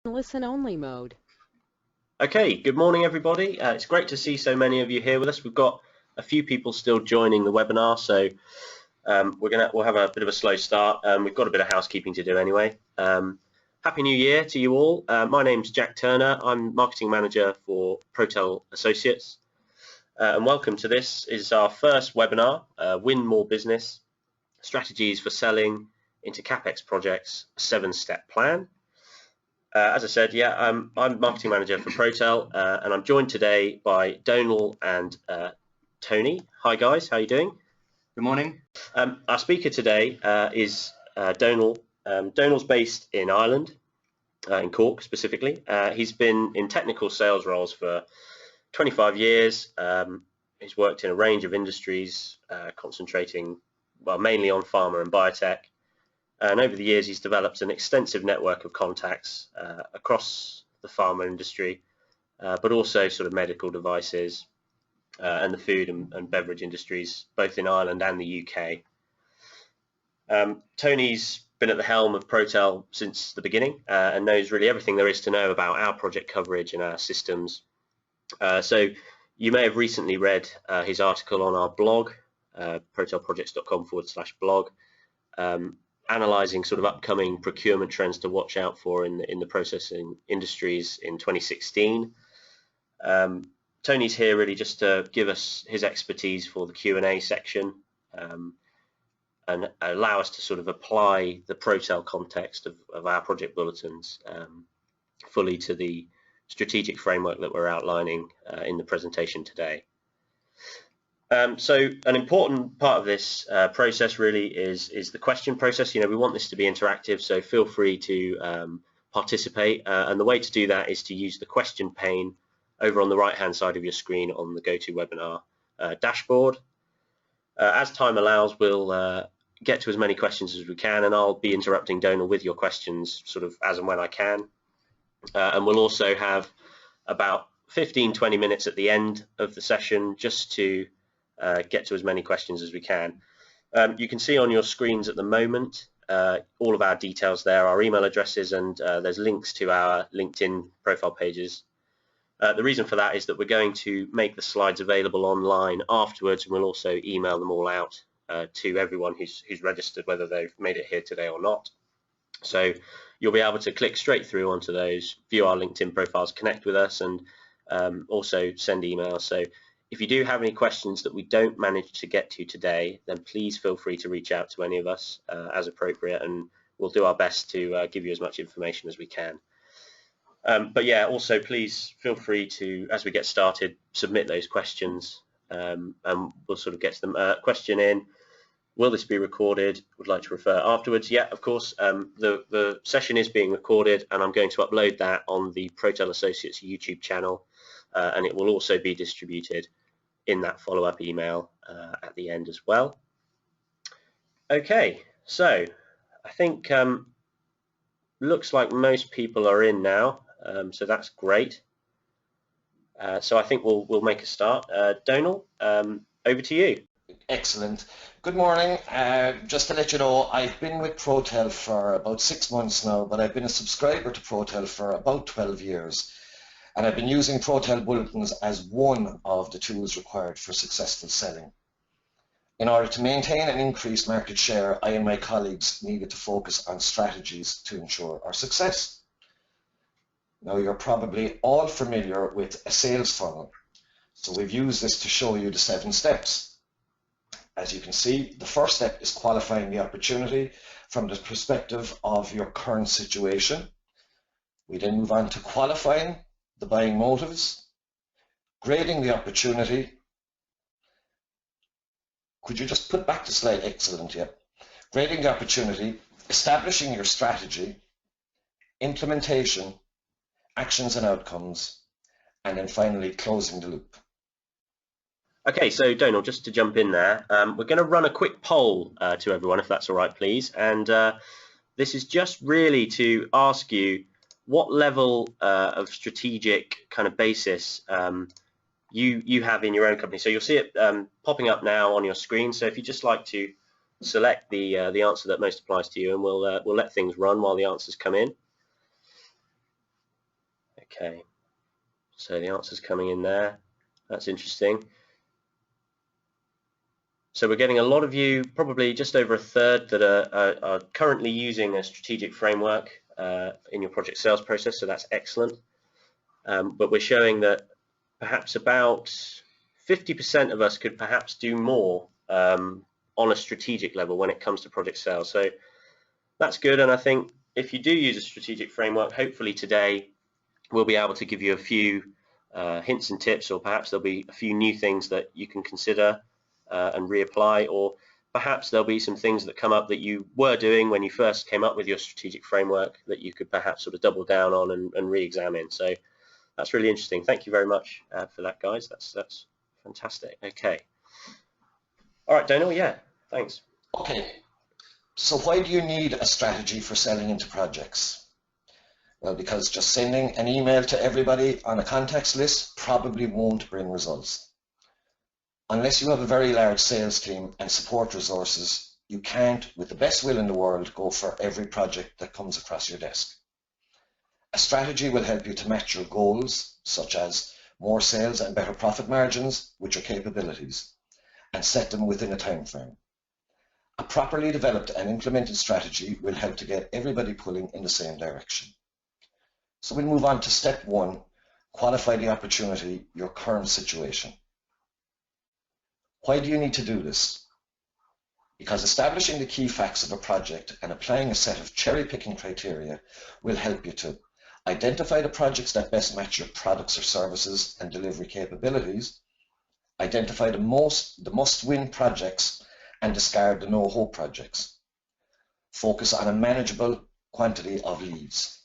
Listen-only mode. Okay, good morning everybody. It's great to see so many of you here with us. We've got a few people still joining the webinar, so we'll have a bit of a slow start. We've got a bit of housekeeping to do anyway. Happy New Year to you all. My name's Jack Turner. I'm Marketing Manager for Protel Associates. And welcome to this. It's our first webinar, Win More Business, Strategies for Selling into Capex Projects, a 7-step plan. As I said, I'm Marketing Manager for Protel, and I'm joined today by Donal and Tony. Hi guys, how are you doing? Good morning. Our speaker today is Donal. Donal's based in Ireland, in Cork specifically. He's been in technical sales roles for 25 years. He's worked in a range of industries, concentrating mainly on pharma and biotech. And over the years, he's developed an extensive network of contacts across the pharma industry, but also sort of medical devices and the food and beverage industries, both in Ireland and the UK. Tony's been at the helm of Protel since the beginning and knows really everything there is to know about our project coverage and our systems. So you may have recently read his article on our blog, protelprojects.com/blog. Analysing sort of upcoming procurement trends to watch out for in the processing industries in 2016. Tony's here really just to give us his expertise for the Q&A section and allow us to sort of apply the Protel context of our project bulletins fully to the strategic framework that we're outlining in the presentation today. So an important part of this process really is the question process. You know, we want this to be interactive, so feel free to participate. And the way to do that is to use the question pane over on the right-hand side of your screen on the GoToWebinar dashboard. As time allows, we'll get to as many questions as we can, and I'll be interrupting Donal with your questions sort of as and when I can. And we'll also have about 15-20 minutes at the end of the session just to get to as many questions as we can. You can see on your screens at the moment all of our details there, our email addresses, and there's links to our LinkedIn profile pages. The reason for that is that we're going to make the slides available online afterwards, and we'll also email them all out to everyone who's registered, whether they've made it here today or not. So you'll be able to click straight through onto those, view our LinkedIn profiles, connect with us, and also send emails. So if you do have any questions that we don't manage to get to today, then please feel free to reach out to any of us as appropriate, and we'll do our best to give you as much information as we can. But yeah, also please feel free to, as we get started, submit those questions and we'll sort of get to them. Question in, will this be recorded? Would like to refer afterwards? Yeah, of course. The session is being recorded, and I'm going to upload that on the Protel Associates YouTube channel. And it will also be distributed in that follow-up email at the end as well. Okay, so I think looks like most people are in now, so that's great. So I think we'll make a start. Donal, over to you. Excellent. Good morning. Just to let you know, I've been with Protel for about 6 months now, but I've been a subscriber to Protel for about 12 years. And I've been using Protel Bulletins as one of the tools required for successful selling. In order to maintain and increase market share, I and my colleagues needed to focus on strategies to ensure our success. Now, you're probably all familiar with a sales funnel. So we've used this to show you the 7 steps. As you can see, the first step is qualifying the opportunity from the perspective of your current situation. We then move on to qualifying the buying motives, grading the opportunity. Could you just put back the slide? Excellent, yeah. Grading the opportunity, establishing your strategy, implementation, actions and outcomes, and then finally closing the loop. Okay, so Donal, just to jump in there, we're going to run a quick poll to everyone, if that's all right, please. And this is just really to ask you what level of strategic kind of basis you have in your own company. So you'll see it popping up now on your screen. So if you just like to select the answer that most applies to you, and we'll let things run while the answers come in. Okay, so the answer's coming in there. That's interesting. So we're getting a lot of you, probably just over a third, that are currently using a strategic framework in your project sales process, so that's excellent. But we're showing that perhaps about 50% of us could perhaps do more on a strategic level when it comes to project sales. So that's good, and I think if you do use a strategic framework, hopefully today we'll be able to give you a few hints and tips, or perhaps there'll be a few new things that you can consider and reapply, or perhaps there'll be some things that come up that you were doing when you first came up with your strategic framework that you could perhaps sort of double down on and re-examine. So that's really interesting. Thank you very much for that, guys. That's fantastic. Okay. All right, Donal. Yeah, thanks. Okay. So why do you need a strategy for selling into projects? Well, because just sending an email to everybody on a contacts list probably won't bring results. Unless you have a very large sales team and support resources, you can't, with the best will in the world, go for every project that comes across your desk. A strategy will help you to match your goals, such as more sales and better profit margins, with your capabilities, and set them within a time frame. A properly developed and implemented strategy will help to get everybody pulling in the same direction. So we'll move on to step 1, qualify the opportunity, your current situation. Why do you need to do this? Because establishing the key facts of a project and applying a set of cherry-picking criteria will help you to identify the projects that best match your products or services and delivery capabilities, identify the must-win projects and discard the no-hope projects. Focus on a manageable quantity of leads.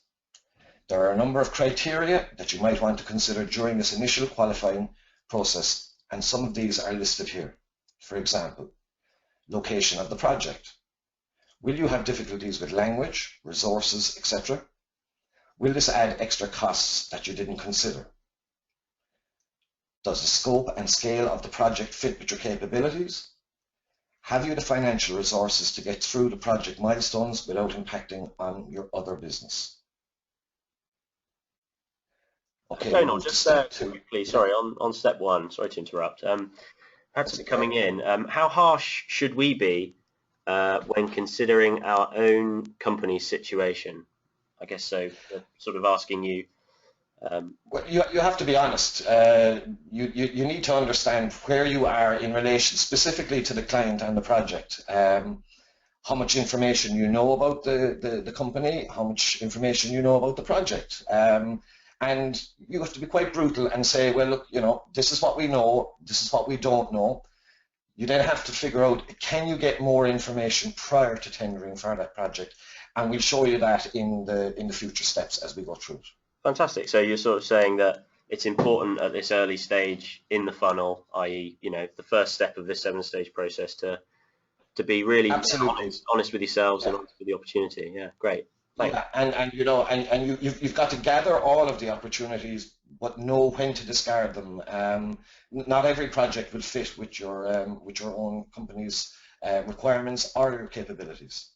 There are a number of criteria that you might want to consider during this initial qualifying process, and some of these are listed here. For example, location of the project. Will you have difficulties with language, resources, etc.? Will this add extra costs that you didn't consider? Does the scope and scale of the project fit with your capabilities? Have you the financial resources to get through the project milestones without impacting on your other business? Okay, Donal, just quickly, sorry, on step 1, sorry to interrupt. Perhaps coming in, how harsh should we be when considering our own company's situation? I guess so, sort of asking you. Well, you have to be honest. You need to understand where you are in relation specifically to the client and the project. How much information you know about the company, how much information you know about the project. And you have to be quite brutal and say, well, look, this is what we know, this is what we don't know. You then have to figure out, can you get more information prior to tendering for that project? And we'll show you that in the future steps as we go through it. Fantastic. So you're sort of saying that it's important at this early stage in the funnel, i.e., the first step of this 7-stage process, to be really honest with yourselves and honest with the opportunity. Yeah, great. Thanks. Yeah, and you've got to gather all of the opportunities, but know when to discard them. Not every project will fit with your own company's requirements or your capabilities.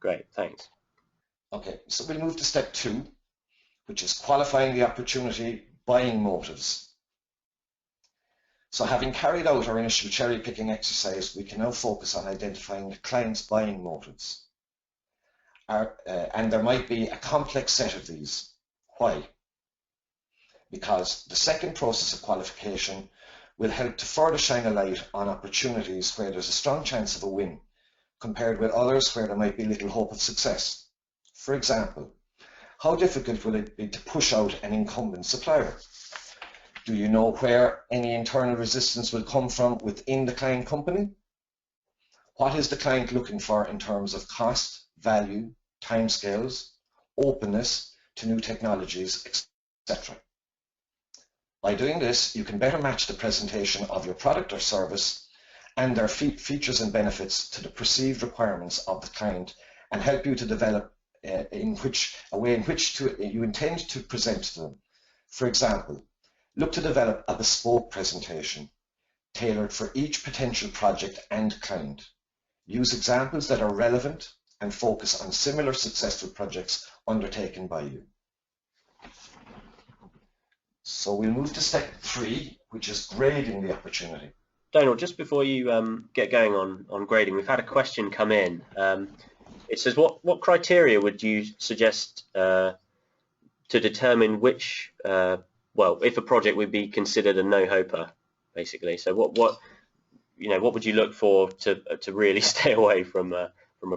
Great, thanks. Okay, so we'll move to step 2, which is qualifying the opportunity, buying motives. So having carried out our initial cherry-picking exercise, we can now focus on identifying the client's buying motives. And there might be a complex set of these. Why? Because the second process of qualification will help to further shine a light on opportunities where there's a strong chance of a win, compared with others where there might be little hope of success. For example, how difficult will it be to push out an incumbent supplier? Do you know where any internal resistance will come from within the client company? What is the client looking for in terms of cost, value, timescales, openness to new technologies, etc.? By doing this, you can better match the presentation of your product or service and their features and benefits to the perceived requirements of the client, and help you to develop a way in which you intend to present to them. For example, look to develop a bespoke presentation tailored for each potential project and client. Use examples that are relevant and focus on similar successful projects undertaken by you. So we'll move to step 3, which is grading the opportunity. Donald, just before you get going on grading, we've had a question come in. It says, what criteria would you suggest to determine which, well, if a project would be considered a no-hoper, basically? So what would you look for to really stay away from a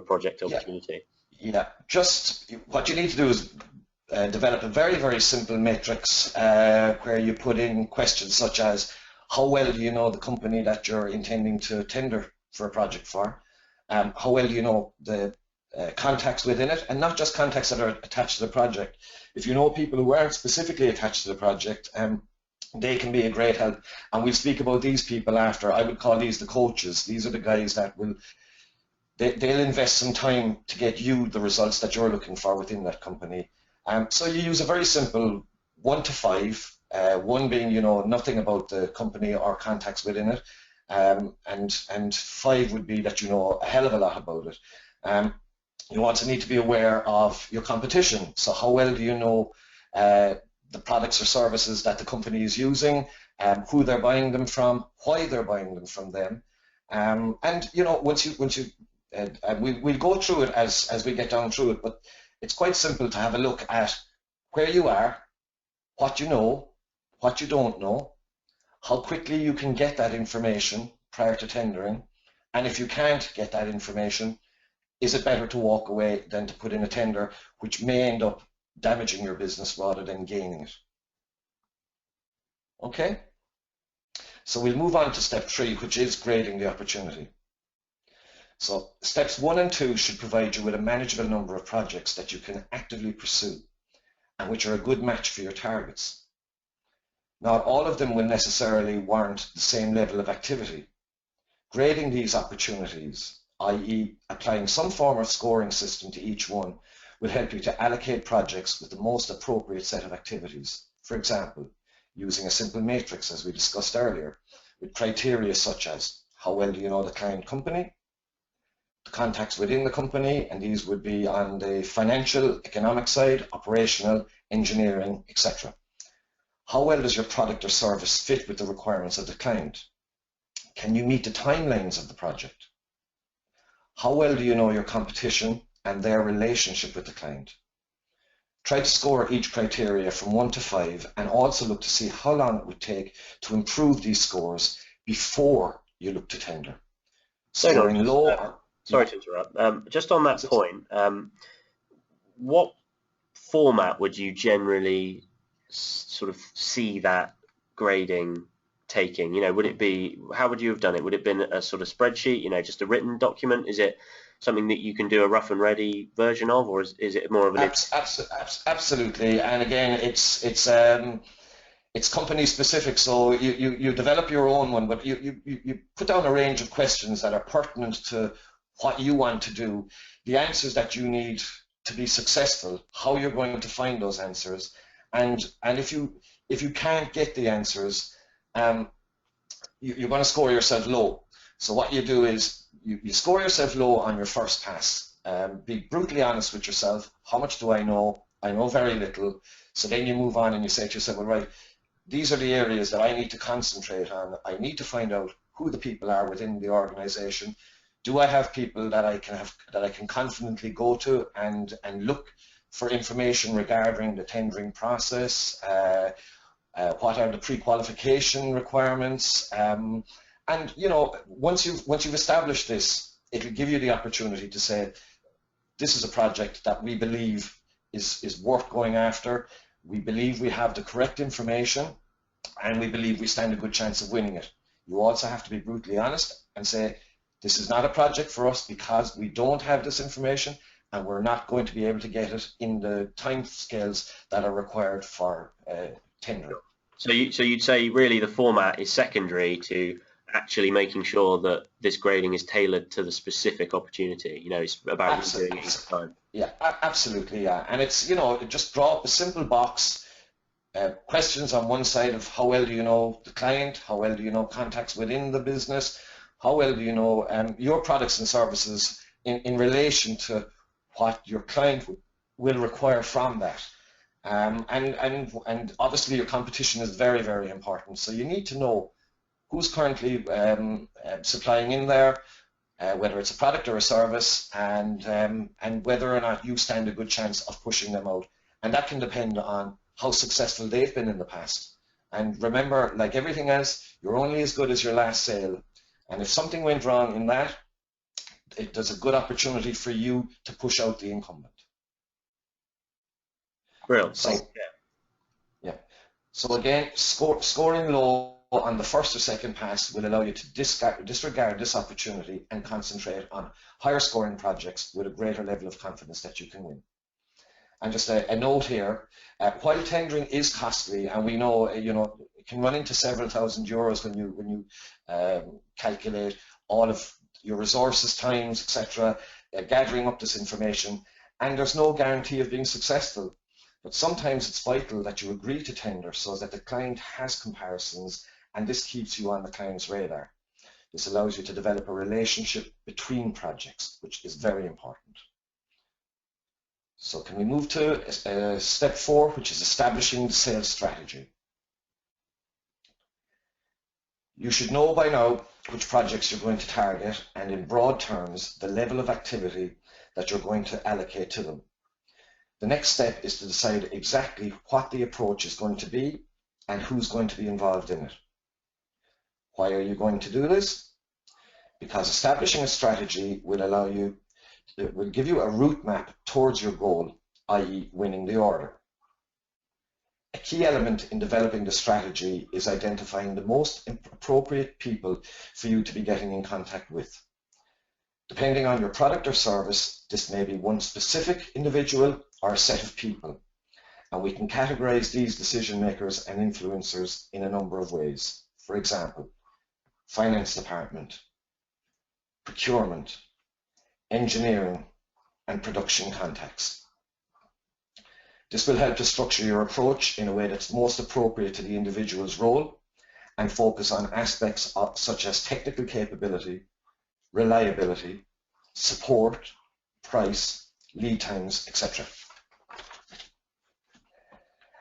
project opportunity? Yeah, just what you need to do is develop a very, very simple matrix where you put in questions such as, how well do you know the company that you're intending to tender for a project for? How well do you know the contacts within it, and not just contacts that are attached to the project. If you know people who aren't specifically attached to the project, they can be a great help. And we'll speak about these people after. I would call these the coaches. These are the guys that they'll invest some time to get you the results that you're looking for within that company. So you use a very simple 1 to 5, 1 being nothing about the company or contacts within it, and 5 would be that you know a hell of a lot about it. You also need to be aware of your competition. So how well do you know the products or services that the company is using, who they're buying them from, why they're buying them from them, and once you we'll go through it as we get down through it, but it's quite simple to have a look at where you are, what you know, what you don't know, how quickly you can get that information prior to tendering, and if you can't get that information, is it better to walk away than to put in a tender which may end up damaging your business rather than gaining it? Okay, so we'll move on to step 3, which is grading the opportunity. So steps 1 and 2 should provide you with a manageable number of projects that you can actively pursue and which are a good match for your targets. Not all of them will necessarily warrant the same level of activity. Grading these opportunities, i.e. applying some form of scoring system to each one, will help you to allocate projects with the most appropriate set of activities. For example, using a simple matrix as we discussed earlier, with criteria such as how well do you know the client company, the contacts within the company, and these would be on the financial, economic side, operational, engineering, etc. How well does your product or service fit with the requirements of the client? Can you meet the timelines of the project? How well do you know your competition and their relationship with the client? Try to score each criteria from 1 to 5 and also look to see how long it would take to improve these scores before you look to tender. Scoring low. Sorry to interrupt. Just on that point, what format would you generally sort of see that grading taking? Would it be, how would you have done it? Would it have been a sort of spreadsheet, just a written document? Is it something that you can do a rough and ready version of, or is it more of an... Absolutely, and again, it's company specific, so you develop your own one, but you put down a range of questions that are pertinent to what you want to do, the answers that you need to be successful, how you're going to find those answers, and if you can't get the answers, you're going to score yourself low. So what you do is you score yourself low on your first pass. Be brutally honest with yourself. How much do I know? I know very little. So then you move on and you say to yourself, well, right, these are the areas that I need to concentrate on. I need to find out who the people are within the organization. Do I have people that I can confidently go to and look for information regarding the tendering process? What are the pre-qualification requirements? And once you've established this, it will give you the opportunity to say, this is a project that we believe is worth going after. We believe we have the correct information, and we believe we stand a good chance of winning it. You also have to be brutally honest and say, this is not a project for us because we don't have this information and we're not going to be able to get it in the time scales that are required for tendering. So you'd say really the format is secondary to actually making sure that this grading is tailored to the specific opportunity. It's about doing it each time. Yeah, absolutely, yeah. And it's, just draw up a simple box, questions on one side of how well do you know the client, how well do you know contacts within the business, how well do you know your products and services in relation to what your client will require from that. And obviously your competition is very, very important. So you need to know who's currently supplying in there, whether it's a product or a service, and whether or not you stand a good chance of pushing them out. And that can depend on how successful they've been in the past. And remember, like everything else, you're only as good as your last sale. And if something went wrong in that, there's a good opportunity for you to push out the incumbent. Brilliant. So, yeah. So again, scoring low on the first or second pass will allow you to disregard this opportunity and concentrate on higher scoring projects with a greater level of confidence that you can win. And just a note here, while tendering is costly, and we know, it can run into several €1,000s when you calculate all of your resources, times, etc., gathering up this information, and there's no guarantee of being successful. But sometimes it's vital that you agree to tender so that the client has comparisons, and this keeps you on the client's radar. This allows you to develop a relationship between projects, which is very important. So can we move to step 4, which is establishing the sales strategy. You should know by now which projects you're going to target, and in broad terms, the level of activity that you're going to allocate to them. The next step is to decide exactly what the approach is going to be and who's going to be involved in it. Why are you going to do this? Because establishing a strategy will allow you, it will give you a route map towards your goal, i.e. winning the order. A key element in developing the strategy is identifying the most appropriate people for you to be getting in contact with. Depending on your product or service, this may be one specific individual or a set of people, and we can categorize these decision makers and influencers in a number of ways. For example, finance department, procurement, engineering, and production contacts. This will help to structure your approach in a way that's most appropriate to the individual's role and focus on aspects such as technical capability, reliability, support, price, lead times, etc.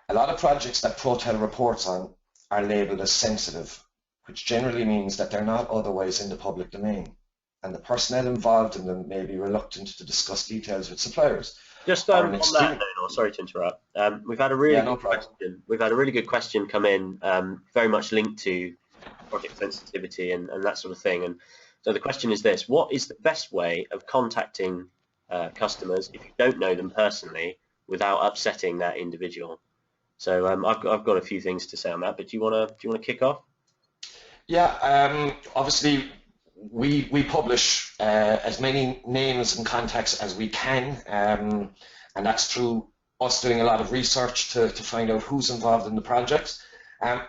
A lot of projects that ProTel reports on are labelled as sensitive, which generally means that they're not otherwise in the public domain, and the personnel involved in them may be reluctant to discuss details with suppliers. Just on that note, sorry to interrupt. We've had a really good question. We've had a really good question come in, very much linked to project sensitivity and that sort of thing. And so the question is this: what is the best way of contacting customers if you don't know them personally without upsetting that individual? So I've got a few things to say on that, but do you want to kick off? Yeah, obviously we publish as many names and contacts as we can, and that's through us doing a lot of research to find out who's involved in the projects. And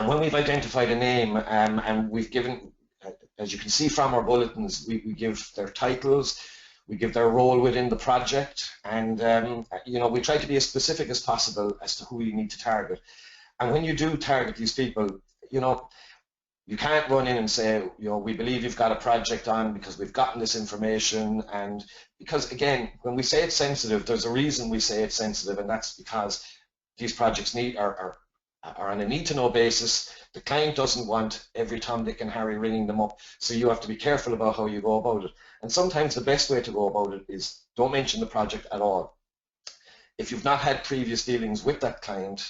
when we've identified a name, and we've given, as you can see from our bulletins, we give their titles, we give their role within the project, and we try to be as specific as possible as to who we need to target. And when you do target these people, you can't run in and say, we believe you've got a project on because we've gotten this information. And because, again, when we say it's sensitive, there's a reason we say it's sensitive, and that's because these projects are on a need-to-know basis. The client doesn't want every Tom, Dick, and Harry ringing them up, so you have to be careful about how you go about it. And sometimes the best way to go about it is don't mention the project at all. If you've not had previous dealings with that client,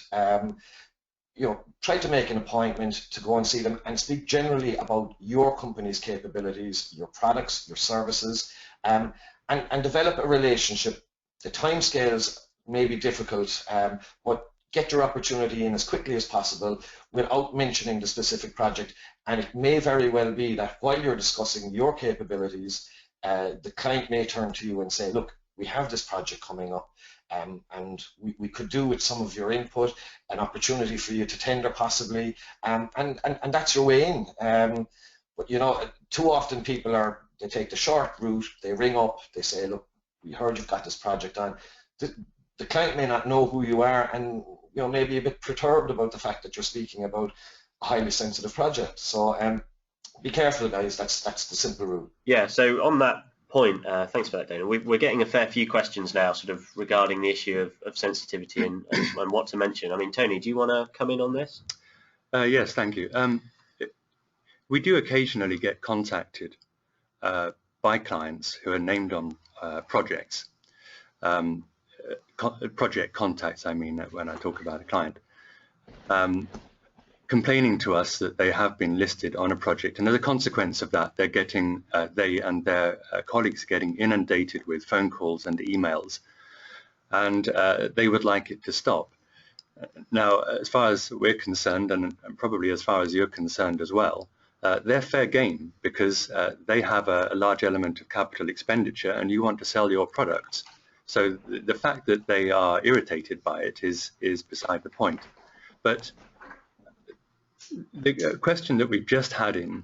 try to make an appointment to go and see them and speak generally about your company's capabilities, your products, your services, and develop a relationship. The timescales may be difficult, but get your opportunity in as quickly as possible without mentioning the specific project. And it may very well be that while you're discussing your capabilities, the client may turn to you and say, look, we have this project coming up, and we could do with some of your input, an opportunity for you to tender possibly, and that's your way in. But too often people they take the short route, they ring up, they say, look, we heard you've got this project on. The client may not know who you are, and may be a bit perturbed about the fact that you're speaking about a highly sensitive project. So be careful, guys. That's the simple rule. Yeah. So on that point. Thanks for that, Dana. We're getting a fair few questions now, sort of regarding the issue of sensitivity and what to mention. I mean, Tony, do you want to come in on this? Yes, thank you. We do occasionally get contacted by clients who are named on projects. Project contacts, I mean, when I talk about a client, complaining to us that they have been listed on a project, and as a consequence of that, they're getting, they and their colleagues are getting inundated with phone calls and emails, and they would like it to stop. Now, as far as we're concerned, and probably as far as you're concerned as well, they're fair game, because they have a large element of capital expenditure and you want to sell your products. So the fact that they are irritated by it is beside the point. But the question that we've just had in,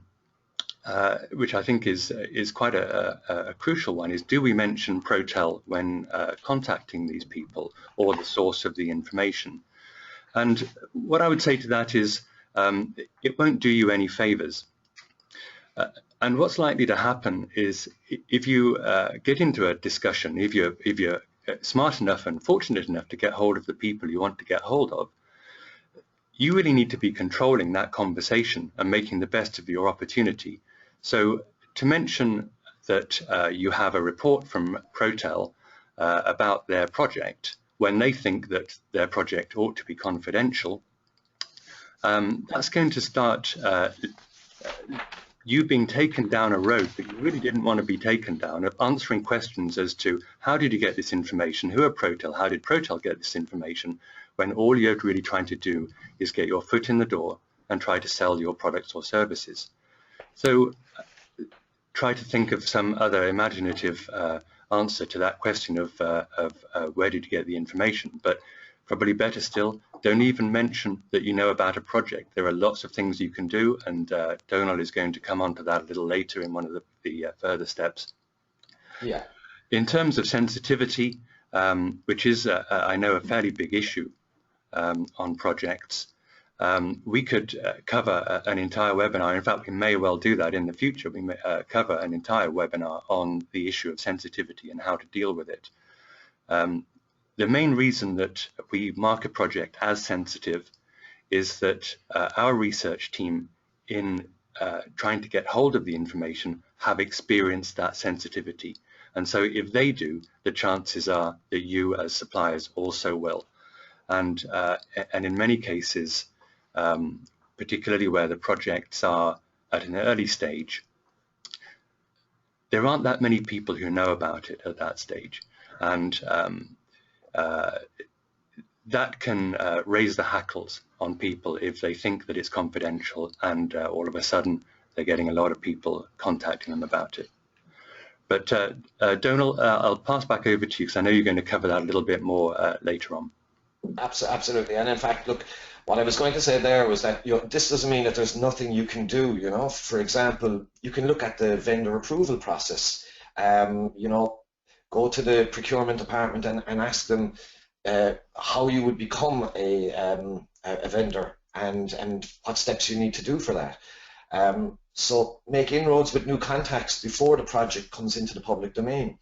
which I think is quite a crucial one, is do we mention Protel when contacting these people, or the source of the information? And what I would say to that is it won't do you any favors. And what's likely to happen is, if you get into a discussion, if you're smart enough and fortunate enough to get hold of the people you want to get hold of, you really need to be controlling that conversation and making the best of your opportunity. So to mention that you have a report from Protel about their project, when they think that their project ought to be confidential, that's going to start you being taken down a road that you really didn't want to be taken down, of answering questions as to how did you get this information, who are Protel, how did Protel get this information, when all you're really trying to do is get your foot in the door and try to sell your products or services. So try to think of some other imaginative answer to that question of where did you get the information. But probably better still, don't even mention that you know about a project. There are lots of things you can do, and Donal is going to come on to that a little later in one of the further steps. Yeah. In terms of sensitivity, which is, I know, a fairly big issue on projects, we could cover an entire webinar. In fact, we may well do that in the future. We may cover an entire webinar on the issue of sensitivity and how to deal with it. The main reason that we mark a project as sensitive is that our research team, in trying to get hold of the information, have experienced that sensitivity. And so if they do, the chances are that you as suppliers also will. And in many cases, particularly where the projects are at an early stage, there aren't that many people who know about it at that stage. And that can raise the hackles on people if they think that it's confidential, and all of a sudden they're getting a lot of people contacting them about it. But Donal, I'll pass back over to you, because I know you're going to cover that a little bit more later on. Absolutely. And in fact, look, what I was going to say there was that, this doesn't mean that there's nothing you can do. For example, you can look at the vendor approval process. Go to the procurement department and ask them how you would become a vendor, and what steps you need to do for that. So make inroads with new contacts before the project comes into the public domain.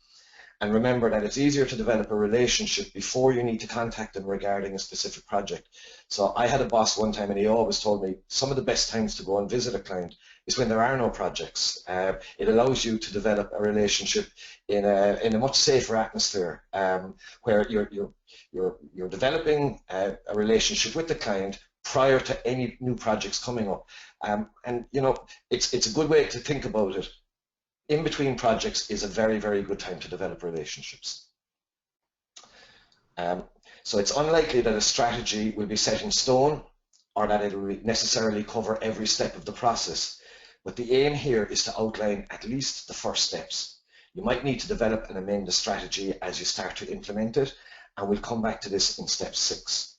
And remember that it's easier to develop a relationship before you need to contact them regarding a specific project. So I had a boss one time, and he always told me some of the best times to go and visit a client is when there are no projects. It allows you to develop a relationship in a much safer atmosphere, where you're developing a relationship with the client prior to any new projects coming up. And it's a good way to think about it. In between projects is a very, very good time to develop relationships. So it's unlikely that a strategy will be set in stone, or that it will necessarily cover every step of the process. But the aim here is to outline at least the first steps. You might need to develop and amend the strategy as you start to implement it, and we'll come back to this in step 6.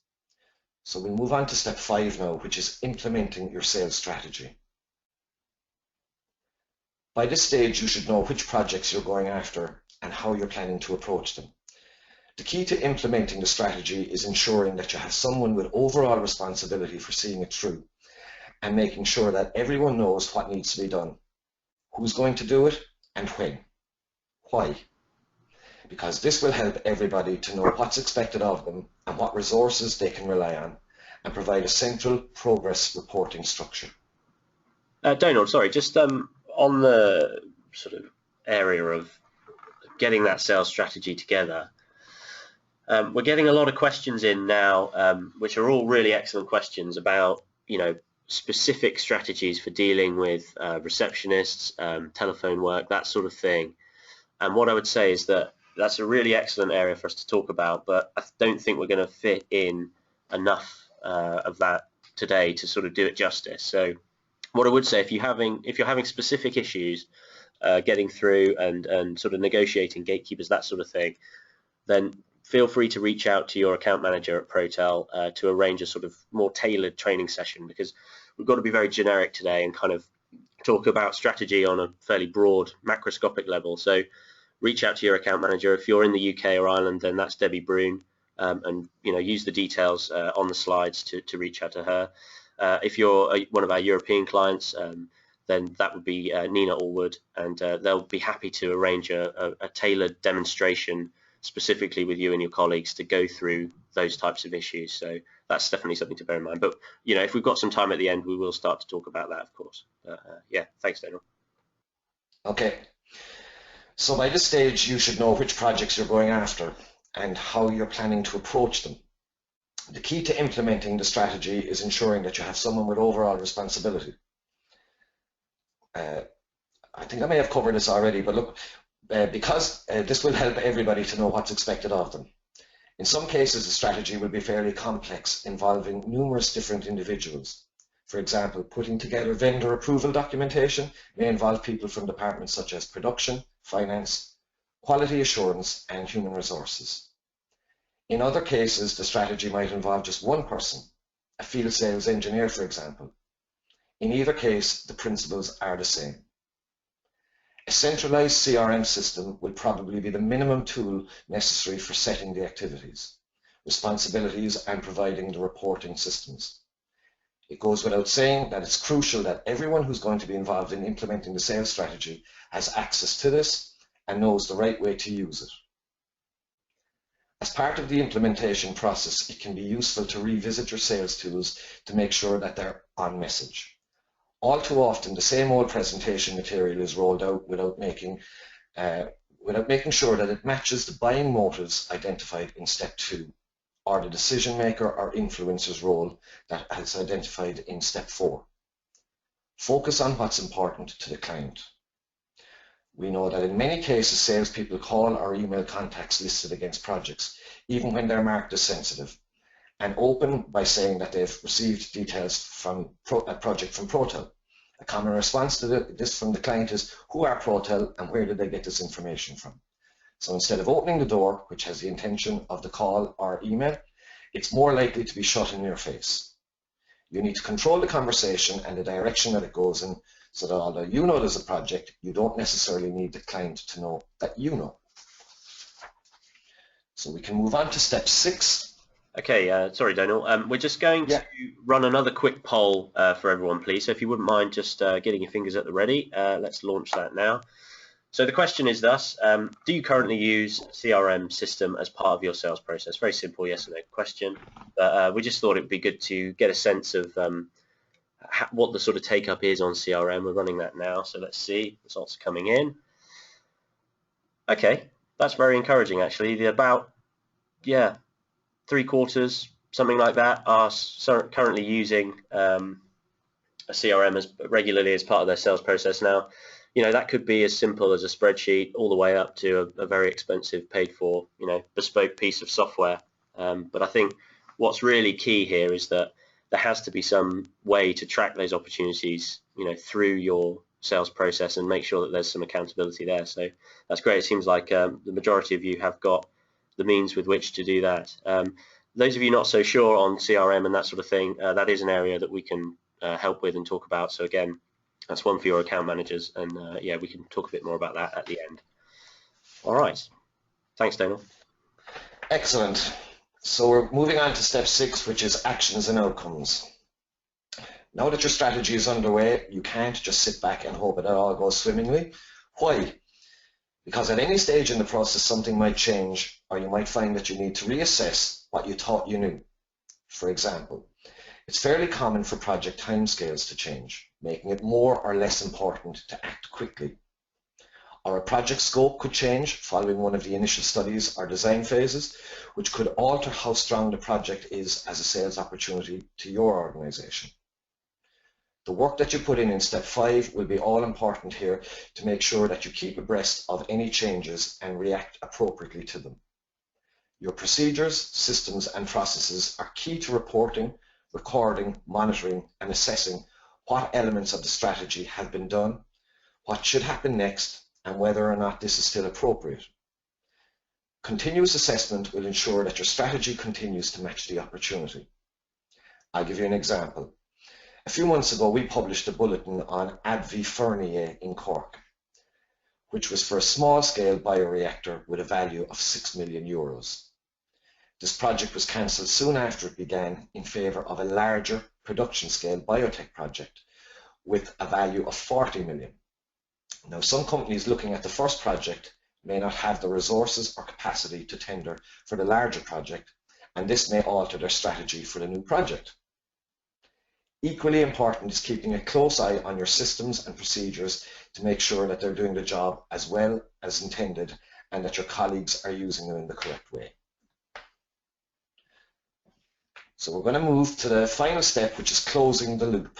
So we'll move on to step 5 now, which is implementing your sales strategy. By this stage, you should know which projects you're going after and how you're planning to approach them. The key to implementing the strategy is ensuring that you have someone with overall responsibility for seeing it through, and making sure that everyone knows what needs to be done, who's going to do it, and when. Why? Because this will help everybody to know what's expected of them and what resources they can rely on, and provide a central progress reporting structure. Donald, sorry, just on the sort of area of getting that sales strategy together, we're getting a lot of questions in now, which are all really excellent questions about, specific strategies for dealing with receptionists, telephone work, that sort of thing. And what I would say is that that's a really excellent area for us to talk about, but I don't think we're going to fit in enough of that today to sort of do it justice. So what I would say, if you're having specific issues getting through and sort of negotiating gatekeepers, that sort of thing, then feel free to reach out to your account manager at ProTel to arrange a sort of more tailored training session, because we've got to be very generic today and kind of talk about strategy on a fairly broad macroscopic level. So reach out to your account manager. If you're in the UK or Ireland, then that's Debbie Brune, and use the details on the slides to reach out to her. If you're one of our European clients, then that would be Nina Allwood, and they'll be happy to arrange a tailored demonstration specifically with you and your colleagues to go through those types of issues. So that's definitely something to bear in mind. But if we've got some time at the end, we will start to talk about that, of course. Yeah, thanks, Daniel. Okay. So by this stage, you should know which projects you're going after and how you're planning to approach them. The key to implementing the strategy is ensuring that you have someone with overall responsibility. I think I may have covered this already, but look, because this will help everybody to know what's expected of them. In some cases, the strategy will be fairly complex, involving numerous different individuals. For example, putting together vendor approval documentation may involve people from departments such as production, finance, quality assurance, and human resources. In other cases, the strategy might involve just one person, a field sales engineer, for example. In either case, the principles are the same. A centralized CRM system will probably be the minimum tool necessary for setting the activities, responsibilities, and providing the reporting systems. It goes without saying that it's crucial that everyone who's going to be involved in implementing the sales strategy has access to this and knows the right way to use it. As part of the implementation process, it can be useful to revisit your sales tools to make sure that they're on message. All too often, the same old presentation material is rolled out without making sure that it matches the buying motives identified in step 2, or the decision maker or influencer's role that is identified in step 4. Focus on what's important to the client. We know that in many cases, salespeople call or email contacts listed against projects, even when they're marked as sensitive, and open by saying that they've received details from a project from ProTel. A common response to this from the client is, who are ProTel and where did they get this information from? So instead of opening the door, which has the intention of the call or email, it's more likely to be shut in your face. You need to control the conversation and the direction that it goes in, so that although you know there's a project, you don't necessarily need the client to know that you know. So we can move on to step 6. Okay, sorry, Daniel. We're just going to run another quick poll for everyone, please. So if you wouldn't mind just getting your fingers at the ready, let's launch that now. So the question is thus, do you currently use CRM system as part of your sales process? Very simple yes or no question. But we just thought it would be good to get a sense of what the sort of take-up is on CRM. We're running that now, so let's see. Results are coming in. Okay, that's very encouraging, actually. About, 3/4, something like that, are currently using a CRM regularly as part of their sales process now. That could be as simple as a spreadsheet all the way up to a very expensive paid for, bespoke piece of software. But I think what's really key here is that there has to be some way to track those opportunities, through your sales process and make sure that there's some accountability there. So that's great. It seems like the majority of you have got the means with which to do that. Those of you not so sure on CRM and that sort of thing, that is an area that we can help with and talk about. So again, that's one for your account managers, and we can talk a bit more about that at the end. All right, thanks, Daniel. Excellent. So we're moving on to step 6, which is actions and outcomes. Now that your strategy is underway, you can't just sit back and hope that it all goes swimmingly. Why? because at any stage in the process something might change, or you might find that you need to reassess what you thought you knew. For example, it's fairly common for project timescales to change, making it more or less important to act quickly. Or a project scope could change following one of the initial studies or design phases, which could alter how strong the project is as a sales opportunity to your organization. The work that you put in step 5 will be all important here to make sure that you keep abreast of any changes and react appropriately to them. Your procedures, systems and processes are key to reporting, recording, monitoring and assessing what elements of the strategy have been done, what should happen next, and whether or not this is still appropriate. Continuous assessment will ensure that your strategy continues to match the opportunity. I'll give you an example. A few months ago, we published a bulletin on AbbVie Fernier in Cork, which was for a small-scale bioreactor with a value of €6 million. This project was cancelled soon after it began in favour of a larger production-scale biotech project with a value of 40 million. Now, some companies looking at the first project may not have the resources or capacity to tender for the larger project, and this may alter their strategy for the new project. Equally important is keeping a close eye on your systems and procedures to make sure that they're doing the job as well as intended and that your colleagues are using them in the correct way. So we're going to move to the final step, which is closing the loop.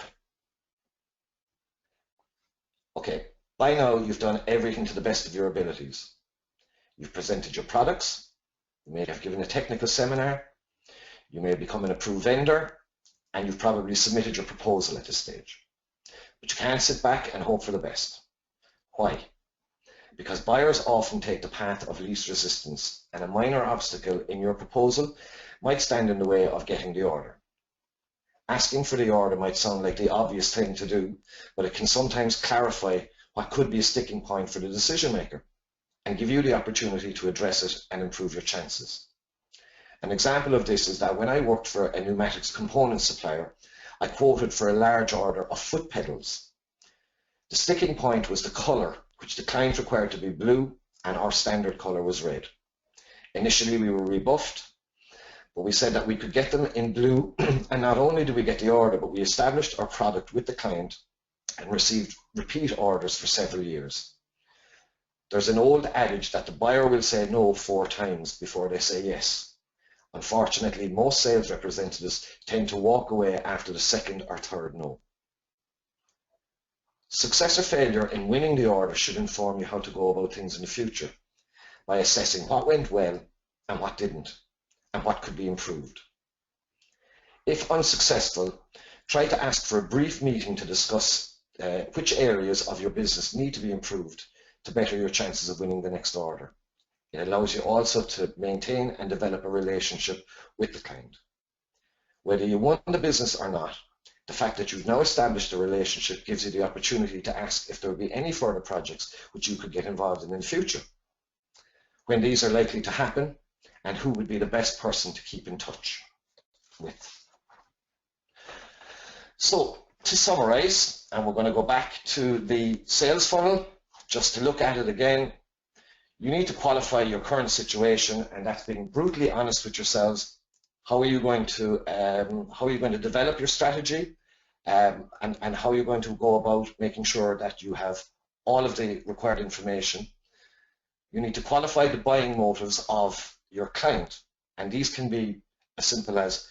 Okay, by now you've done everything to the best of your abilities. You've presented your products, you may have given a technical seminar, you may have become an approved vendor, and you've probably submitted your proposal at this stage. But you can't sit back and hope for the best. Why? Because buyers often take the path of least resistance, and a minor obstacle in your proposal might stand in the way of getting the order. Asking for the order might sound like the obvious thing to do, but it can sometimes clarify what could be a sticking point for the decision maker and give you the opportunity to address it and improve your chances. An example of this is that when I worked for a pneumatics component supplier, I quoted for a large order of foot pedals. The sticking point was the colour, which the client required to be blue, and our standard colour was red. Initially we were rebuffed, but we said that we could get them in blue, and not only did we get the order, but we established our product with the client and received repeat orders for several years. There's an old adage that the buyer will say no 4 times before they say yes. Unfortunately, most sales representatives tend to walk away after the second or third no. Success or failure in winning the order should inform you how to go about things in the future by assessing what went well and what didn't, and what could be improved. If unsuccessful, try to ask for a brief meeting to discuss which areas of your business need to be improved to better your chances of winning the next order. It allows you also to maintain and develop a relationship with the client. Whether you won the business or not, the fact that you've now established a relationship gives you the opportunity to ask if there will be any further projects which you could get involved in the future, when these are likely to happen, and who would be the best person to keep in touch with. So, to summarize, and we're going to go back to the sales funnel, just to look at it again. You need to qualify your current situation, and that's being brutally honest with yourselves. How are you going to develop your strategy, and how you're going to go about making sure that you have all of the required information. You need to qualify the buying motives of your client, and these can be as simple as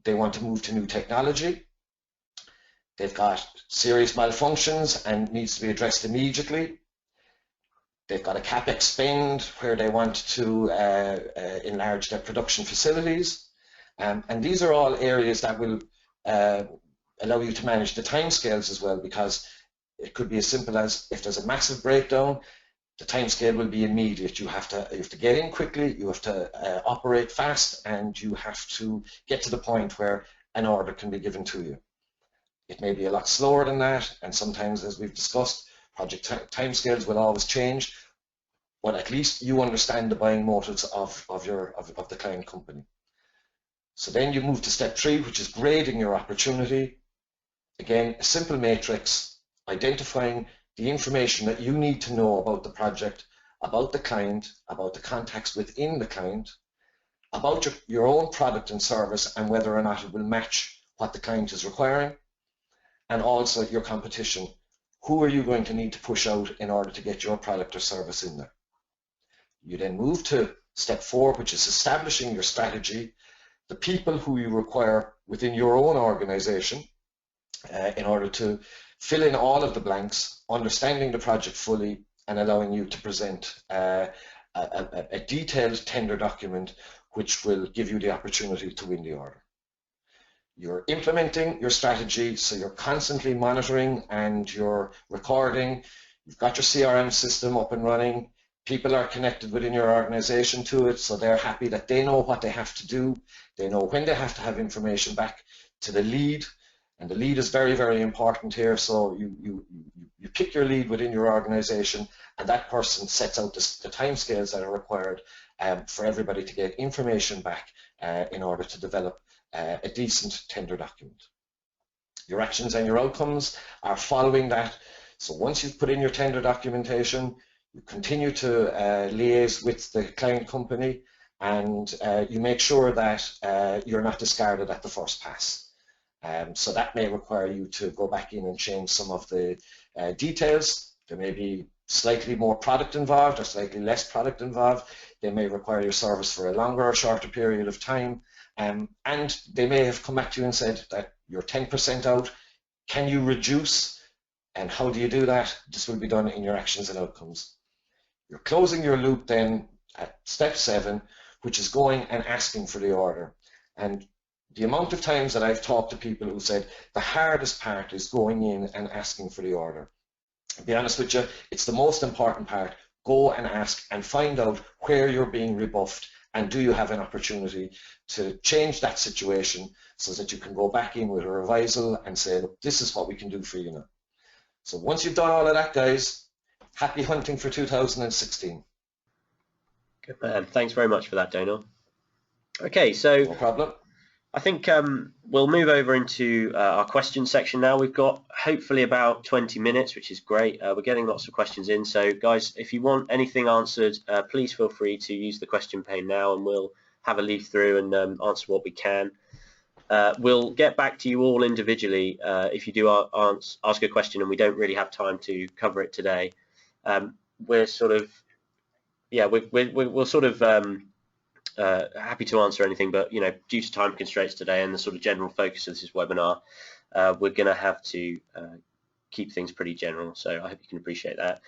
they want to move to new technology, they've got serious malfunctions and needs to be addressed immediately, they've got a Capex spend where they want to enlarge their production facilities, and these are all areas that will allow you to manage the timescales as well, because it could be as simple as if there's a massive breakdown, the timescale will be immediate. You have to get in quickly, you have to operate fast, and you have to get to the point where an order can be given to you. It may be a lot slower than that, and sometimes, as we've discussed, project timescales will always change, but at least you understand the buying motives of the client company. So then you move to step 3, which is grading your opportunity. Again, a simple matrix, identifying the information that you need to know about the project about the client, about the contacts within the client, about your own product and service and whether or not it will match what the client is requiring, and also your competition. Who are you going to need to push out in order to get your product or service in there? You then move to step 4, which is establishing your strategy, the people who you require within your own organization in order to fill in all of the blanks, understanding the project fully, and allowing you to present a detailed tender document which will give you the opportunity to win the order. You're implementing your strategy, so you're constantly monitoring and you're recording. You've got your CRM system up and running. People are connected within your organization to it, so they're happy that they know what they have to do. They know when they have to have information back to the lead, and the lead is very, very important here. So you pick your lead within your organization, and that person sets out the timescales that are required for everybody to get information back in order to develop a decent tender document. Your actions and your outcomes are following that. So once you've put in your tender documentation, you continue to liaise with the client company, and you make sure that you're not discarded at the first pass. So that may require you to go back in and change some of the details. There may be slightly more product involved or slightly less product involved. They may require your service for a longer or shorter period of time. And they may have come back to you and said that you're 10% out. Can you reduce? And how do you do that? This will be done in your actions and outcomes. You're closing your loop then at step 7, which is going and asking for the order. And the amount of times that I've talked to people who said the hardest part is going in and asking for the order. To be honest with you, it's the most important part. Go and ask and find out where you're being rebuffed, and do you have an opportunity to change that situation so that you can go back in with a revisal and say, look, this is what we can do for you now. So once you've done all of that, guys, happy hunting for 2016. Good man. Thanks very much for that, Donal. Okay, so no problem. I think we'll move over into our question section now. We've got hopefully about 20 minutes, which is great. We're getting lots of questions in. So guys, if you want anything answered, please feel free to use the question pane now, and we'll have a leaf through and answer what we can. We'll get back to you all individually if you do ask a question and we don't really have time to cover it today. We're sort of, yeah, we're sort of happy to answer anything, but you know, due to time constraints today and the sort of general focus of this webinar, we're going to have to keep things pretty general. So I hope you can appreciate that.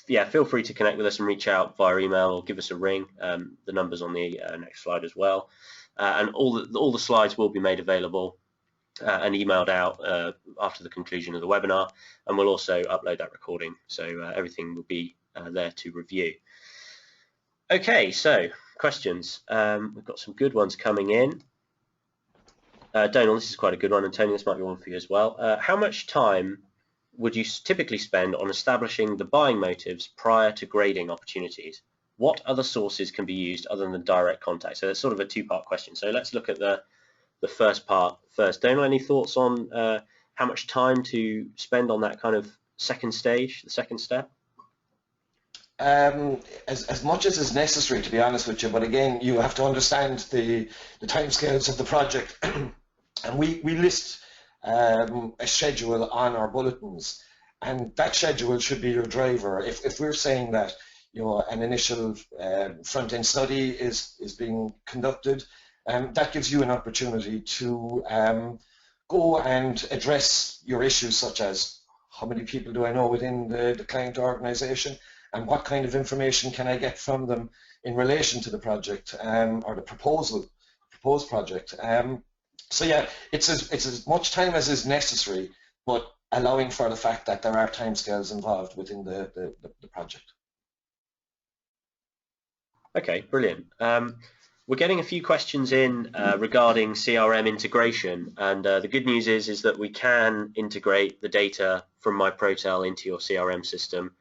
Yeah, feel free to connect with us and reach out via email or give us a ring. The number's on the next slide as well. And all the slides will be made available and emailed out after the conclusion of the webinar, and we'll also upload that recording, so everything will be there to review. Okay, so questions. We've got some good ones coming in. Donal, this is quite a good one, and Tony, this might be one for you as well. How much time would you typically spend on establishing the buying motives prior to grading opportunities? What other sources can be used other than direct contact? So that's sort of a two-part question. So let's look at the first part first. Donal, any thoughts on how much time to spend on that kind of second stage, the second step? As much as is necessary, to be honest with you, but again, you have to understand the timescales of the project. And we list a schedule on our bulletins, and that schedule should be your driver. If we're saying that, you know, an initial front-end study is being conducted, that gives you an opportunity to go and address your issues, such as how many people do I know within the client organization, and what kind of information can I get from them in relation to the project or the proposed project. So yeah, it's as much time as is necessary, but allowing for the fact that there are timescales involved within the project. Okay, brilliant. We're getting a few questions in regarding CRM integration, and the good news is that we can integrate the data from MyProtel into your CRM system.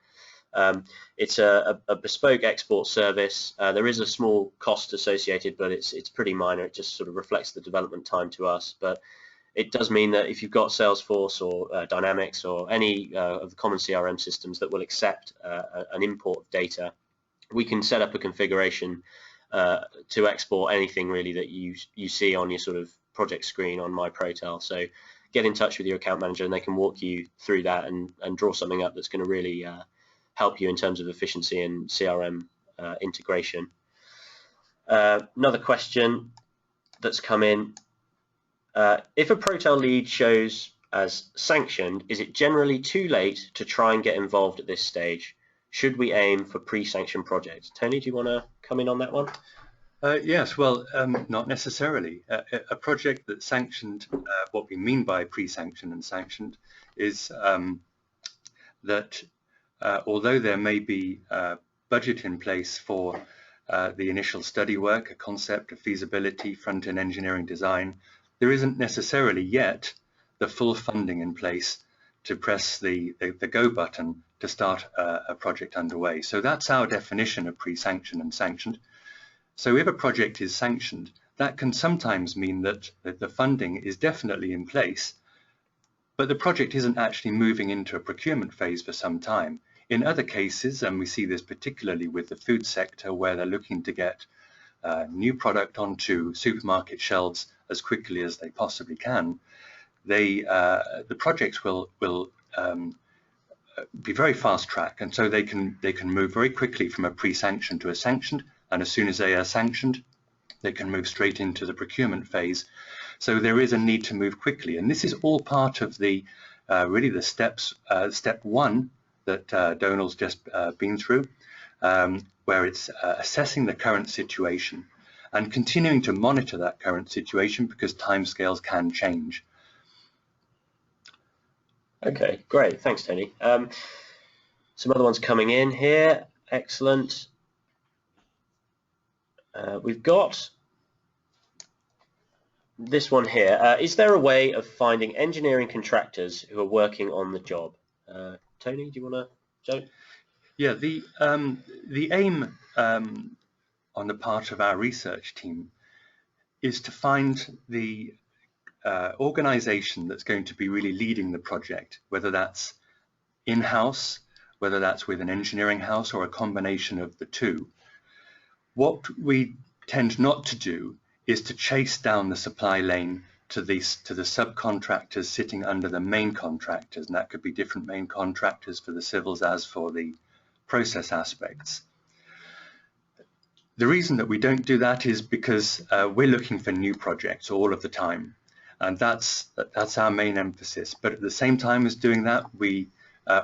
It's a bespoke export service. There is a small cost associated, but it's pretty minor. It just sort of reflects the development time to us. But it does mean that if you've got Salesforce or Dynamics or any of the common CRM systems that will accept an import of data, we can set up a configuration to export anything really that you see on your sort of project screen on MyProtel. So get in touch with your account manager and they can walk you through that and draw something up that's going to really help you in terms of efficiency and CRM integration. Another question that's come in, if a Protel lead shows as sanctioned, is it generally too late to try and get involved at this stage? Should we aim for pre-sanctioned projects? Tony, do you want to come in on that one? Yes, well, not necessarily. A project that's sanctioned, what we mean by pre-sanctioned and sanctioned is that although there may be budget in place for the initial study work, a concept, a feasibility, front-end engineering design, there isn't necessarily yet the full funding in place to press the go button to start a project underway. So that's our definition of pre-sanctioned and sanctioned. So if a project is sanctioned, that can sometimes mean that the funding is definitely in place, but the project isn't actually moving into a procurement phase for some time. In other cases, and we see this particularly with the food sector, where they're looking to get new product onto supermarket shelves as quickly as they possibly can, the projects will be very fast track, and so they can move very quickly from a pre-sanctioned to a sanctioned, and as soon as they are sanctioned, they can move straight into the procurement phase. So there is a need to move quickly, and this is all part of the really the steps. Step one that Donal's just been through, where it's assessing the current situation and continuing to monitor that current situation because timescales can change. Okay, great. Thanks, Tony. Some other ones coming in here. Excellent. We've got this one here. Is there a way of finding engineering contractors who are working on the job? Tony, do you want to jump? Yeah, the aim on the part of our research team is to find the organization that's going to be really leading the project, whether that's in-house, whether that's with an engineering house or a combination of the two. What we tend not to do is to chase down the supply lane to the subcontractors sitting under the main contractors, and that could be different main contractors for the civils as for the process aspects. The reason that we don't do that is because we're looking for new projects all of the time, and that's our main emphasis. But at the same time as doing that, we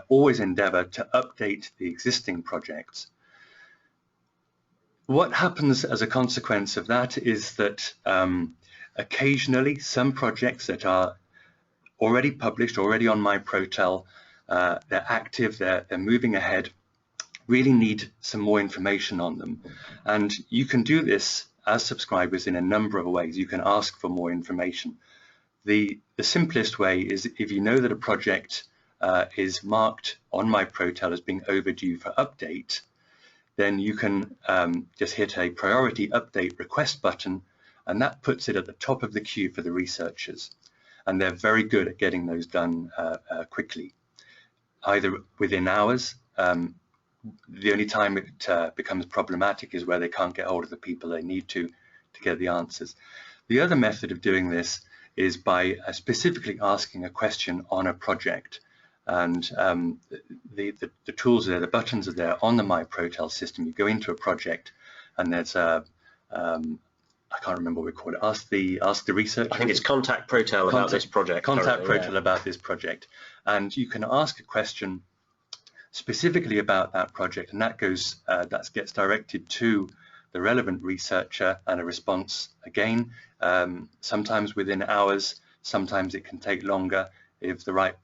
always endeavor to update the existing projects. What happens as a consequence of that is that occasionally some projects that are already published, already on MyProtel, they're active, they're moving ahead, really need some more information on them. And you can do this as subscribers in a number of ways. You can ask for more information. The simplest way is if you know that a project is marked on MyProtel as being overdue for update, then you can just hit a priority update request button, and that puts it at the top of the queue for the researchers. And they're very good at getting those done quickly, either within hours. The only time it becomes problematic is where they can't get hold of the people they need to get the answers. The other method of doing this is by specifically asking a question on a project. And the tools are there, the buttons are there on the MyProtel system. You go into a project and there's a, I can't remember what we call it, ask the researcher. I think it's contact Protel about this project. Contact Protel about this project. And you can ask a question specifically about that project, and that goes, that gets directed to the relevant researcher, and a response again, sometimes within hours, sometimes it can take longer if the right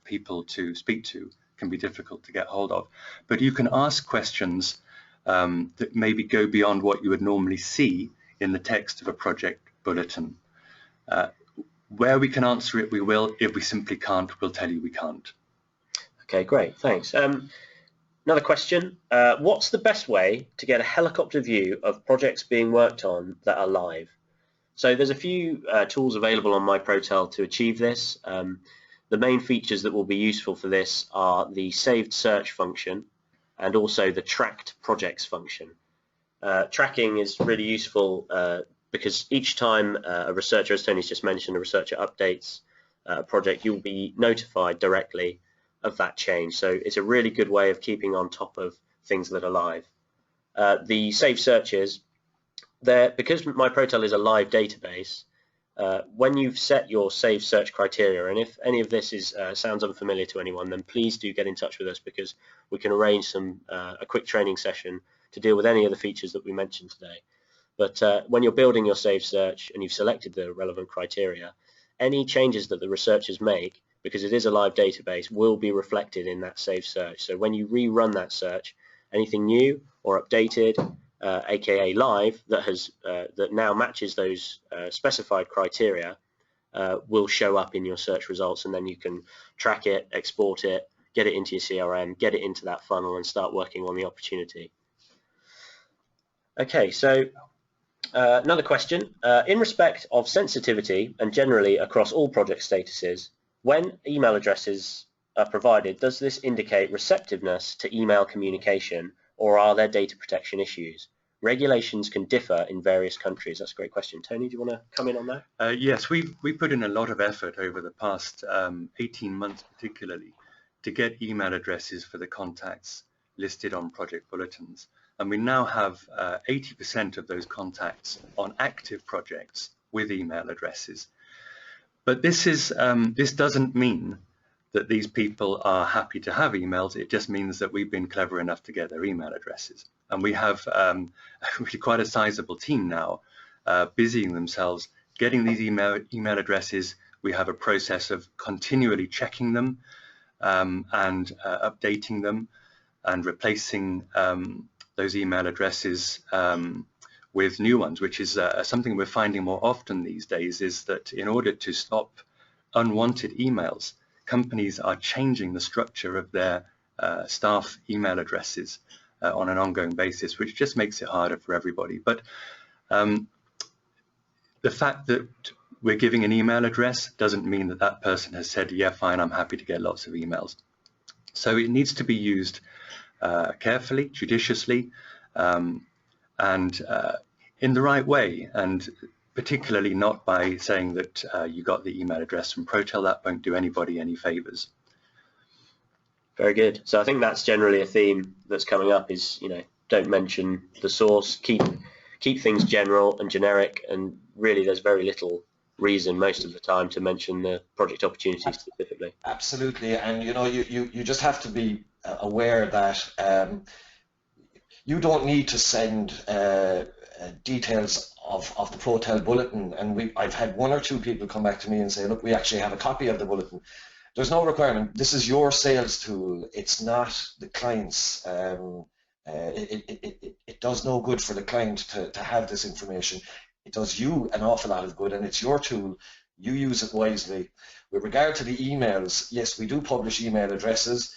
people to speak to can be difficult to get hold of. But you can ask questions that maybe go beyond what you would normally see in the text of a project bulletin. Where we can answer it, we will. If we simply can't, we'll tell you we can't. Okay, great, thanks. Another question, what's the best way to get a helicopter view of projects being worked on that are live? So there's a few tools available on MyProtel to achieve this. The main features that will be useful for this are the saved search function and also the tracked projects function. Tracking is really useful because each time a researcher, as Tony's just mentioned, a researcher updates a project, you'll be notified directly of that change. So it's a really good way of keeping on top of things that are live. The saved searches, because MyProtel is a live database, when you've set your save search criteria, and if any of this sounds unfamiliar to anyone, then please do get in touch with us, because we can arrange a quick training session to deal with any of the features that we mentioned today. But when you're building your save search and you've selected the relevant criteria, any changes that the researchers make, because it is a live database, will be reflected in that save search. So when you rerun that search, anything new or updated, aka live, that now matches those specified criteria, will show up in your search results, and then you can track it, export it, get it into your CRM, get it into that funnel, and start working on the opportunity. Okay, so another question. In respect of sensitivity and generally across all project statuses, when email addresses are provided, does this indicate receptiveness to email communication, or are there data protection issues? Regulations can differ in various countries. That's a great question. Tony, do you want to come in on that? Yes, we put in a lot of effort over the past 18 months particularly to get email addresses for the contacts listed on project bulletins. And we now have 80% of those contacts on active projects with email addresses. But this doesn't mean that these people are happy to have emails. It just means that we've been clever enough to get their email addresses. And we have really quite a sizable team now busying themselves getting these email addresses. We have a process of continually checking them and updating them and replacing those email addresses with new ones, which is something we're finding more often these days, is that in order to stop unwanted emails, companies are changing the structure of their staff email addresses on an ongoing basis, which just makes it harder for everybody. But the fact that we're giving an email address doesn't mean that that person has said, yeah, fine, I'm happy to get lots of emails. So it needs to be used carefully, judiciously, and in the right way, and particularly not by saying that you got the email address from Protel. That won't do anybody any favors. Very good. So I think that's generally a theme that's coming up, is, you know, don't mention the source, keep things general and generic, and really there's very little reason most of the time to mention the project opportunity specifically. Absolutely, and you know, you just have to be aware that you don't need to send details of the Protel bulletin, and I've had one or two people come back to me and say, look, we actually have a copy of the bulletin. There's no requirement. This is your sales tool. It's not the client's. It does no good for the client to have this information. It does you an awful lot of good, and it's your tool. You use it wisely. With regard to the emails, yes, we do publish email addresses.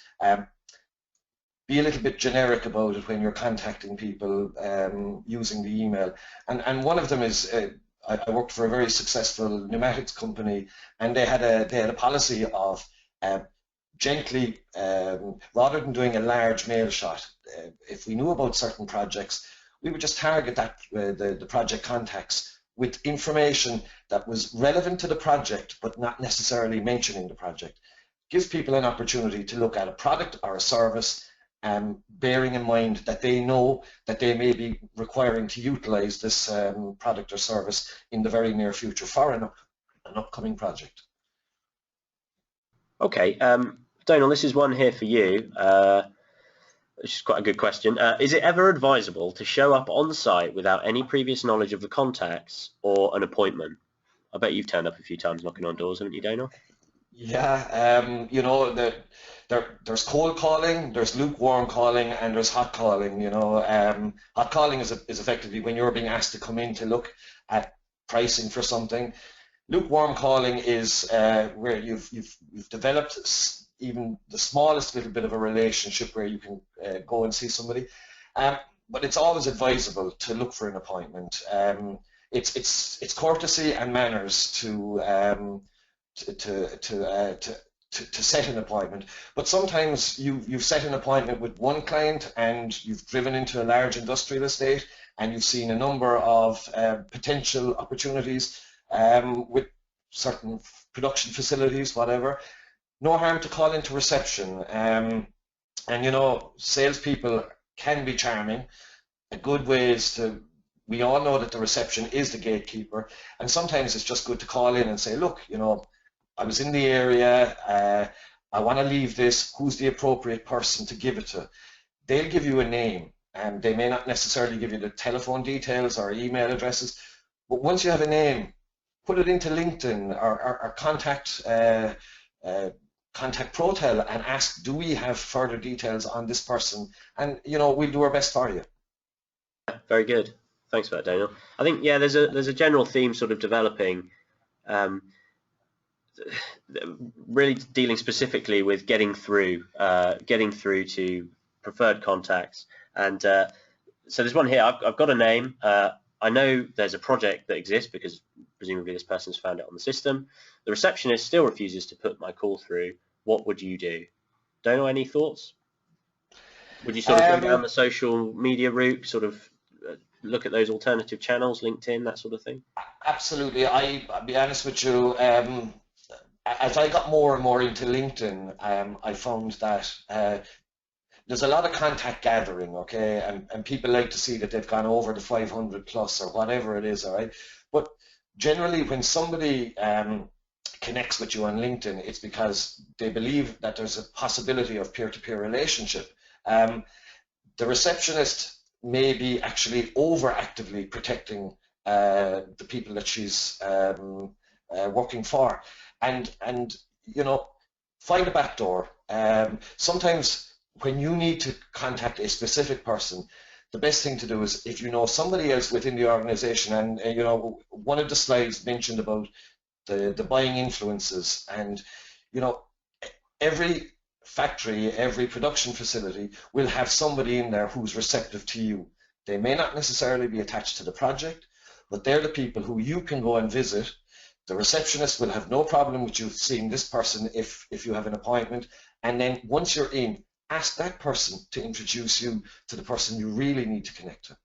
Be a little bit generic about it when you're contacting people using the email. And one of them is, I worked for a very successful pneumatics company, and they had a policy of gently, rather than doing a large mail shot, if we knew about certain projects, we would just target the project contacts with information that was relevant to the project, but not necessarily mentioning the project. Gives people an opportunity to look at a product or a service, bearing in mind that they know that they may be requiring to utilize this product or service in the very near future for an upcoming project. Okay, Donal, this is one here for you, which is quite a good question. Is it ever advisable to show up on site without any previous knowledge of the contacts or an appointment? I bet you've turned up a few times knocking on doors, haven't you, Donal? Yeah, you know, there's cold calling, there's lukewarm calling, and there's hot calling. You know, hot calling is effectively when you're being asked to come in to look at pricing for something. Lukewarm calling is where you've developed even the smallest little bit of a relationship where you can go and see somebody. But it's always advisable to look for an appointment. it's courtesy and manners to set an appointment. But sometimes you've set an appointment with one client and you've driven into a large industrial estate and you've seen a number of potential opportunities with certain production facilities, whatever. No harm to call into reception. And you know, salespeople can be charming. A good way is to, we all know that the reception is the gatekeeper, and sometimes it's just good to call in and say, look, you know, I was in the area, I want to leave this, who's the appropriate person to give it to? They'll give you a name, and they may not necessarily give you the telephone details or email addresses, but once you have a name, put it into LinkedIn or contact Protel and ask, do we have further details on this person? And you know, we'll do our best for you. Very good. Thanks for that, Daniel. I think, yeah, there's a general theme sort of developing, really dealing specifically with getting through to preferred contacts. And so there's one here. I've got a name. I know there's a project that exists because presumably this person's found it on the system. The receptionist still refuses to put my call through. What would you do? Daniel, any thoughts? Would you sort of go down the social media route, sort of look at those alternative channels, LinkedIn, that sort of thing? Absolutely. I'll be honest with you. As I got more and more into LinkedIn, I found that there's a lot of contact gathering, okay, and people like to see that they've gone over the 500 plus or whatever it is, all right. But generally, when somebody connects with you on LinkedIn, it's because they believe that there's a possibility of peer-to-peer relationship. The receptionist may be actually overactively protecting the people that she's working for, and you know, find a back door. Sometimes when you need to contact a specific person, the best thing to do is, if you know somebody else within the organization, and you know, one of the slides mentioned about the buying influences, and you know, every factory, every production facility will have somebody in there who's receptive to you. They may not necessarily be attached to the project, but they're the people who you can go and visit. The receptionist will have no problem with you seeing this person if you have an appointment, and then once you're in, ask that person to introduce you to the person you really need to connect to.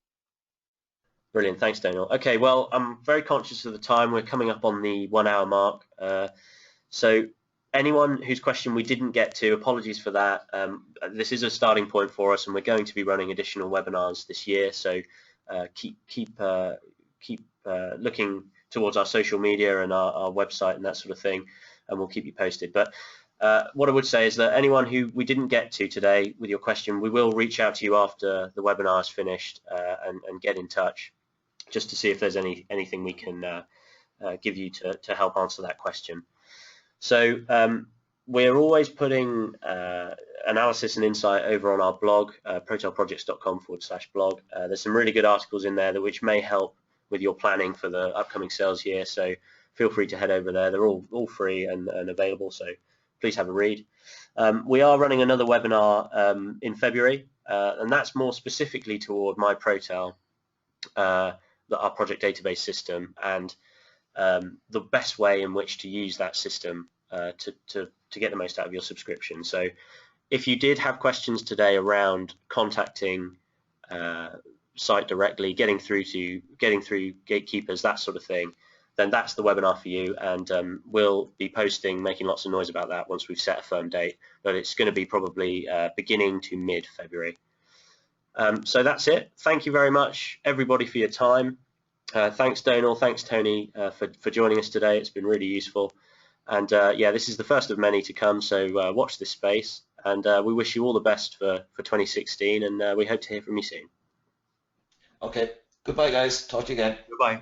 Brilliant, thanks, Daniel. Okay, well, I'm very conscious of the time. We're coming up on the 1 hour mark. So anyone whose question we didn't get to, apologies for that. This is a starting point for us, and we're going to be running additional webinars this year. So keep looking towards our social media and our website and that sort of thing, and we'll keep you posted. But what I would say is that anyone who we didn't get to today with your question, we will reach out to you after the webinar is finished and get in touch just to see if there's anything we can give you to help answer that question. So we're always putting analysis and insight over on our blog, protelprojects.com/blog. There's some really good articles in there which may help with your planning for the upcoming sales year. So feel free to head over there. They're all free and available. So please have a read. We are running another webinar in February, and that's more specifically toward MyProtel, our project database system, and the best way in which to use that system to get the most out of your subscription. So if you did have questions today around contacting site directly, getting through gatekeepers, that sort of thing, then that's the webinar for you, and we'll be making lots of noise about that once we've set a firm date, but it's going to be probably beginning to mid-February. So that's it. Thank you very much, everybody, for your time. Thanks, Donal. Thanks, Tony, for joining us today. It's been really useful. And yeah, this is the first of many to come, so watch this space. And we wish you all the best for 2016, and we hope to hear from you soon. Okay. Goodbye, guys. Talk to you again. Goodbye.